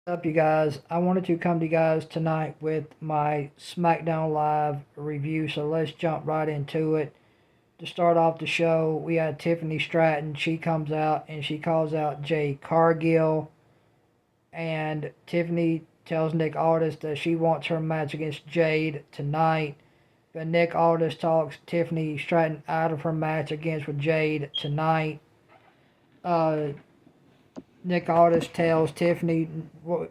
Up, you guys? I wanted to come to you guys tonight with my SmackDown Live review, so let's jump right into it. To start off the show, we had Tiffany Stratton. She comes out and she calls out Jay Cargill, and Tiffany tells Nick Aldis that she wants her match against Jade tonight. But Nick Aldis talks Tiffany Stratton out of her match against with Jade tonight. Uh, Nick Aldis tells Tiffany,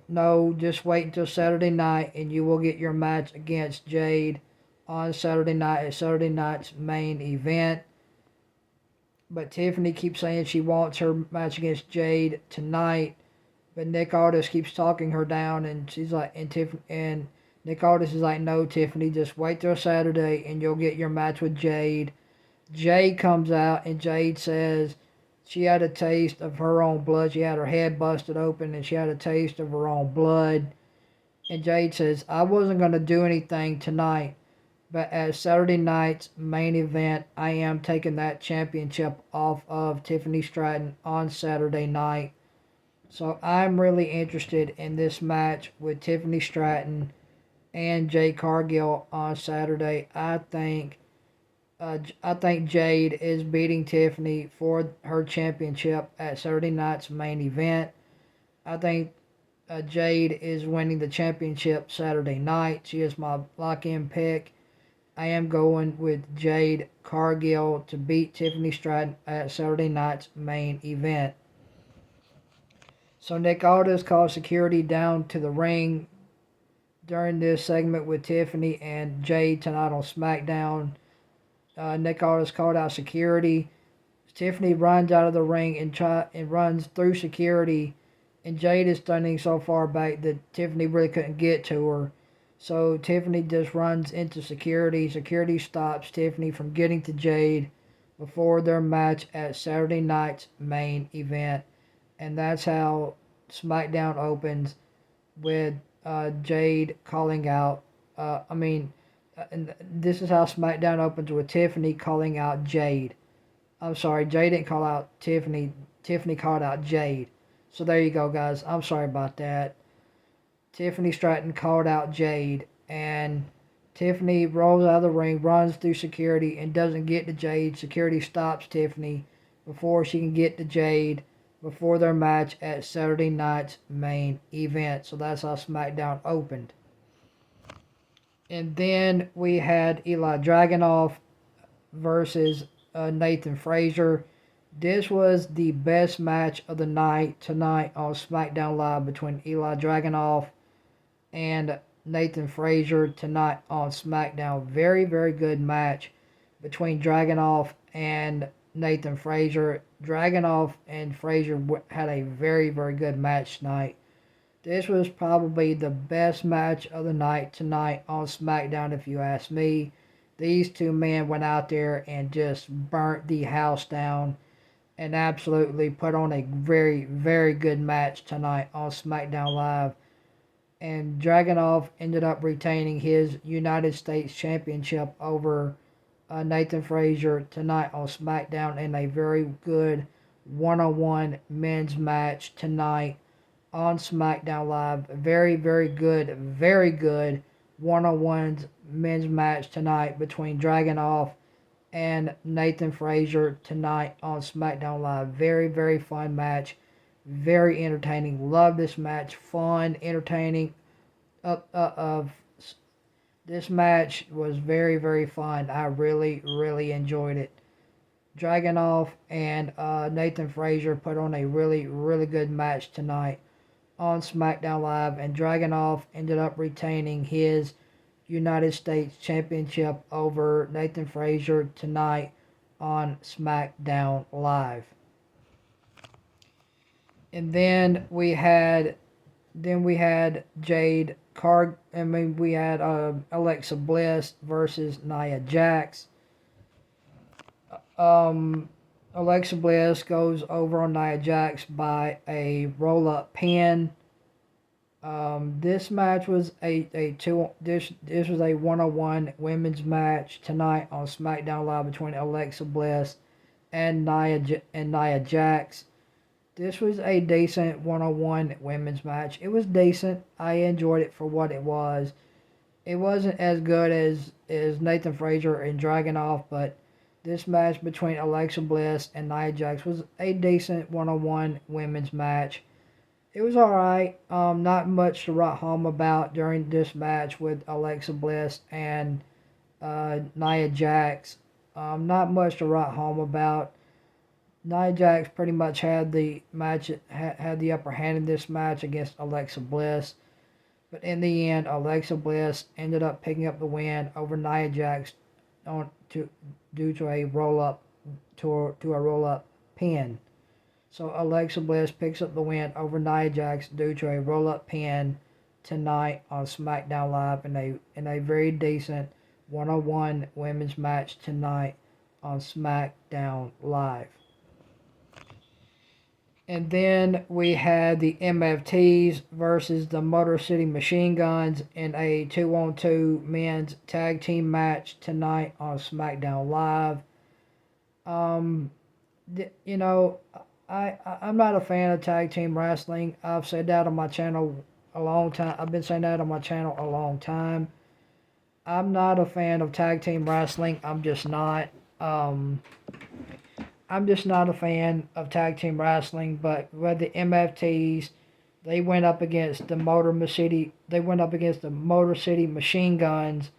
no, just wait until Saturday night and you will get your match against Jade on Saturday night at Saturday night's main event. But Tiffany keeps saying she wants her match against Jade tonight. But Nick Aldis keeps talking her down, and she's like, and Nick Aldis is like, no, Tiffany, just wait till Saturday and you'll get your match with Jade. Jade comes out and Jade says she had a taste of her own blood. She had her head busted open and she had a taste of her own blood. And Jade says, I wasn't going to do anything tonight, but at Saturday night's main event, I am taking that championship off of Tiffany Stratton on Saturday night. So I'm really interested in this match with Tiffany Stratton and Jade Cargill on Saturday. I think Jade is beating Tiffany for her championship at Saturday night's main event. I think Jade is winning the championship Saturday night. She is my lock-in pick. I am going with Jade Cargill to beat Tiffany Stratton at Saturday night's main event. So Nick Aldis called security down to the ring during this segment with Tiffany and Jade tonight on SmackDown. Nick Aldis called out security. Tiffany runs out of the ring and runs through security, and Jade is standing so far back that Tiffany really couldn't get to her. So Tiffany just runs into security. Security stops Tiffany from getting to Jade before their match at Saturday night's main event, and that's how SmackDown opens with Jade calling out. And this is how SmackDown opens with Tiffany calling out Jade. I'm sorry, Jade didn't call out Tiffany. Tiffany called out Jade. So there you go, guys. I'm sorry about that. Tiffany Stratton called out Jade, and Tiffany rolls out of the ring, runs through security, and doesn't get to Jade. Security stops Tiffany before she can get to Jade before their match at Saturday night's main event. So that's how SmackDown opened. And then we had Eli Dragunov versus Nathan Frazier. This was the best match of the night tonight on SmackDown Live between Eli Dragunov and Nathan Frazier tonight on SmackDown. Very, very good match between Dragunov and Nathan Frazier. Dragunov and Frazier had a very, very good match tonight. This was probably the best match of the night tonight on SmackDown, if you ask me. These two men went out there and just burnt the house down and absolutely put on a very, very good match tonight on SmackDown Live. And Dragunov ended up retaining his United States Championship over Nathan Frazier tonight on SmackDown in a very good one-on-one men's match tonight on SmackDown Live. Very good one-on-one men's match tonight between Dragunov and Nathan Frazier tonight on SmackDown Live. Very, very fun match. Very entertaining. Love this match. Fun, entertaining. Of This match was very, very fun. I really, really enjoyed it. Dragunov and Nathan Frazier put on a really, really good match tonight on SmackDown Live, and Dragunov ended up retaining his United States Championship over Nathan Frazier tonight on SmackDown Live. And then we had Jade Card. We had Alexa Bliss versus Nia Jax. Alexa Bliss goes over on Nia Jax by a roll-up pin. This match was this was a one-on-one women's match tonight on SmackDown Live between Alexa Bliss and Nia Jax. This was a decent one-on-one women's match. It was decent. I enjoyed it for what it was. It wasn't as good as Nathan Frazier and Dragunov, but this match between Alexa Bliss and Nia Jax was a decent one-on-one women's match. It was all right. Not much to write home about during this match with Alexa Bliss and Nia Jax. Not much to write home about. Nia Jax pretty much had the match had the upper hand in this match against Alexa Bliss, but in the end, Alexa Bliss ended up picking up the win over Nia Jax on to due to a roll up pin. So Alexa Bliss picks up the win over Nia Jax due to a roll up pin tonight on SmackDown Live in a very decent one-on-one women's match tonight on SmackDown Live. And then we had the MFTs versus the Motor City Machine Guns in a 2-on-2 men's tag team match tonight on SmackDown Live. Um, you know, I'm not a fan of tag team wrestling. I've said that on my channel a long time. I've been saying that on my channel a long time. I'm not a fan of tag team wrestling. I'm just not. I'm just not a fan of tag team wrestling. But with the MFTs, they went up against the Motor City. They went up against the Motor City Machine Guns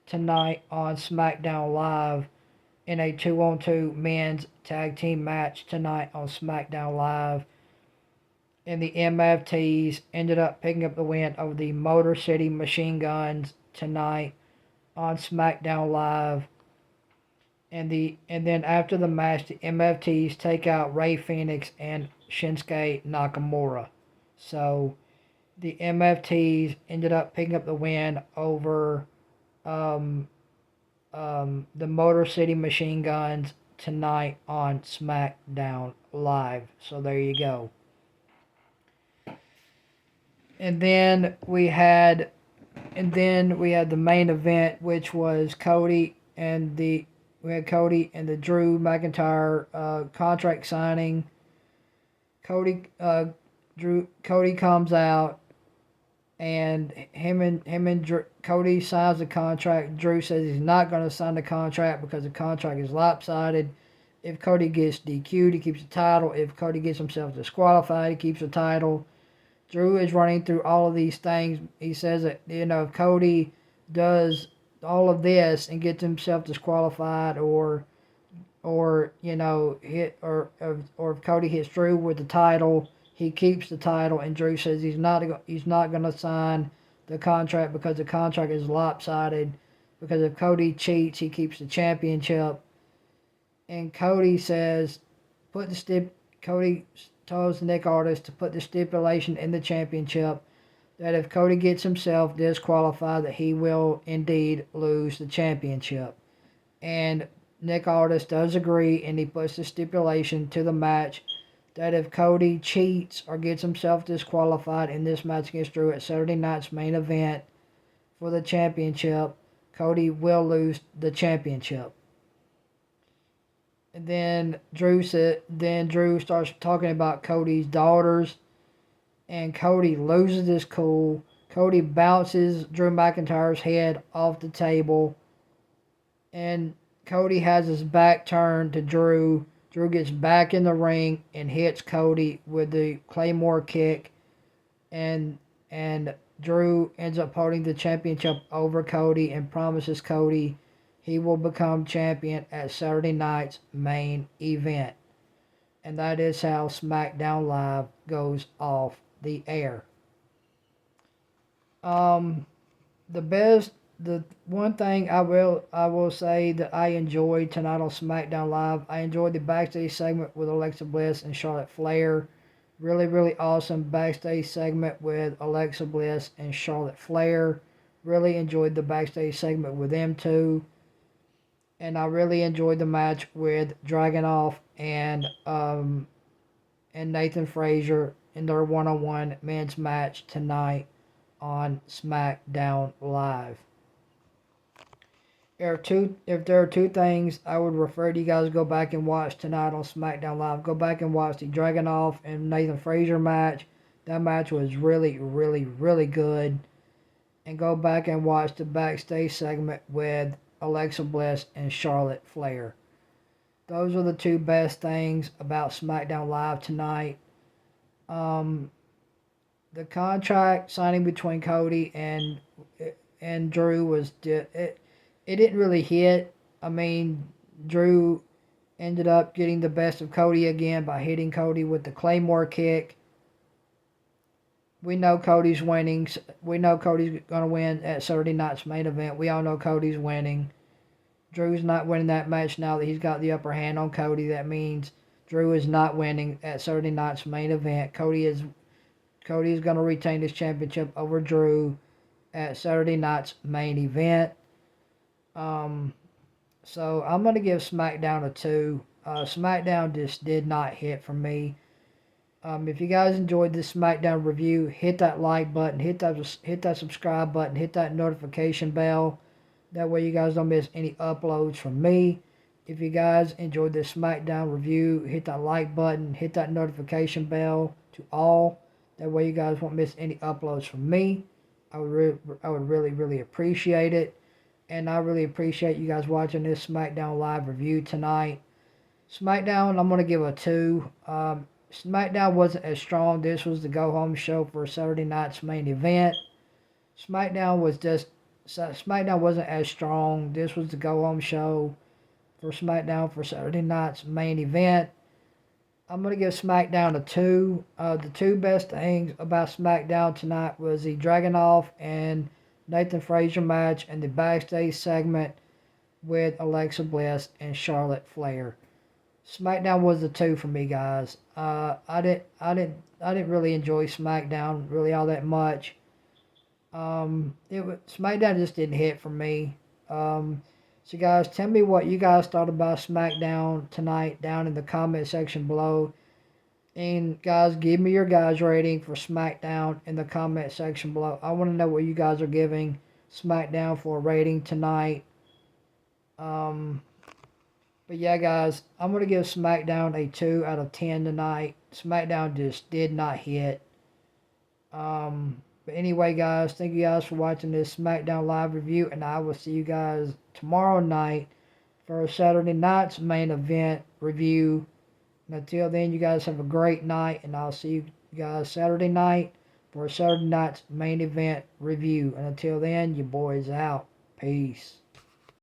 tonight on SmackDown Live in a 2-on-2 men's tag team match tonight on SmackDown Live. And the MFTs ended up picking up the win over the Motor City Machine Guns tonight on SmackDown Live. And then after the match, the MFTs take out Rey Fenix and Shinsuke Nakamura. So the MFTs ended up picking up the win over the Motor City Machine Guns tonight on SmackDown Live. So there you go. And then we had the main event, which was Cody and the Drew McIntyre contract signing. Cody comes out, and Cody signs the contract. Drew says he's not going to sign the contract because the contract is lopsided. If Cody gets DQ'd, he keeps the title. If Cody gets himself disqualified, he keeps the title. Drew is running through all of these things. He says that, if Cody does all of this and gets himself disqualified, or if Cody hits Drew with the title, he keeps the title. And Drew says he's not going to sign the contract because the contract is lopsided. Because if Cody cheats, he keeps the championship. And Cody tells Nick Aldis to put the stipulation in the championship that if Cody gets himself disqualified, that he will indeed lose the championship. And Nick Aldis does agree, and he puts the stipulation to the match that if Cody cheats or gets himself disqualified in this match against Drew at Saturday night's main event for the championship, Cody will lose the championship. And then Drew starts talking about Cody's daughters, and Cody loses his cool. Cody bounces Drew McIntyre's head off the table, and Cody has his back turned to Drew. Drew gets back in the ring and hits Cody with the Claymore kick, and Drew ends up holding the championship over Cody and promises Cody he will become champion at Saturday night's main event. And that is how SmackDown Live goes off the air. The one thing I will say that I enjoyed tonight on SmackDown Live, I enjoyed the backstage segment with Alexa Bliss and Charlotte Flair. Really, really awesome backstage segment with Alexa Bliss and Charlotte Flair. Really enjoyed the backstage segment with them two. And I really enjoyed the match with Dragunov and Nathan Frazier in their one-on-one men's match tonight on SmackDown Live. if there are two things I would refer to you guys to go back and watch tonight on SmackDown Live. Go back and watch the Dragunov and Nathan Frazier match. That match was really, really, really good. And go back and watch the backstage segment with Alexa Bliss and Charlotte Flair. Those are the two best things about SmackDown Live tonight. The contract signing between Cody and Drew it didn't really hit. I mean, Drew ended up getting the best of Cody again by hitting Cody with the Claymore kick. We know Cody's winning. We know Cody's going to win at Saturday night's main event. We all know Cody's winning. Drew's not winning that match now that he's got the upper hand on Cody. That means Drew is not winning at Saturday night's main event. Cody is going to retain his championship over Drew at Saturday night's main event. So I'm going to give SmackDown a 2. SmackDown just did not hit for me. If you guys enjoyed this SmackDown review, hit that like button, hit that subscribe button, hit that notification bell. That way you guys don't miss any uploads from me. If you guys enjoyed this SmackDown review, hit that like button, hit that notification bell to all. That way you guys won't miss any uploads from me. I would really, really appreciate it. And I really appreciate you guys watching this SmackDown Live review tonight. SmackDown, I'm going to give a 2. SmackDown wasn't as strong. This was the go-home show for Saturday night's main event. SmackDown wasn't as strong. This was the go-home show for SmackDown for Saturday night's main event. I'm going to give SmackDown a 2. The two best things about SmackDown tonight was the Dragunov and Nathan Frazier match and the backstage segment with Alexa Bliss and Charlotte Flair. SmackDown was the 2 for me, guys. I didn't really enjoy SmackDown really all that much. SmackDown just didn't hit for me. So guys, tell me what you guys thought about SmackDown tonight down in the comment section below. And guys, give me your guys' rating for SmackDown in the comment section below. I want to know what you guys are giving SmackDown for a rating tonight. But yeah, guys, I'm going to give SmackDown a 2 out of 10 tonight. SmackDown just did not hit. But anyway, guys, thank you guys for watching this SmackDown Live review. And I will see you guys tomorrow night for Saturday night's main event review. And until then, you guys have a great night. And I'll see you guys Saturday night for Saturday night's main event review. And until then, you boys out. Peace.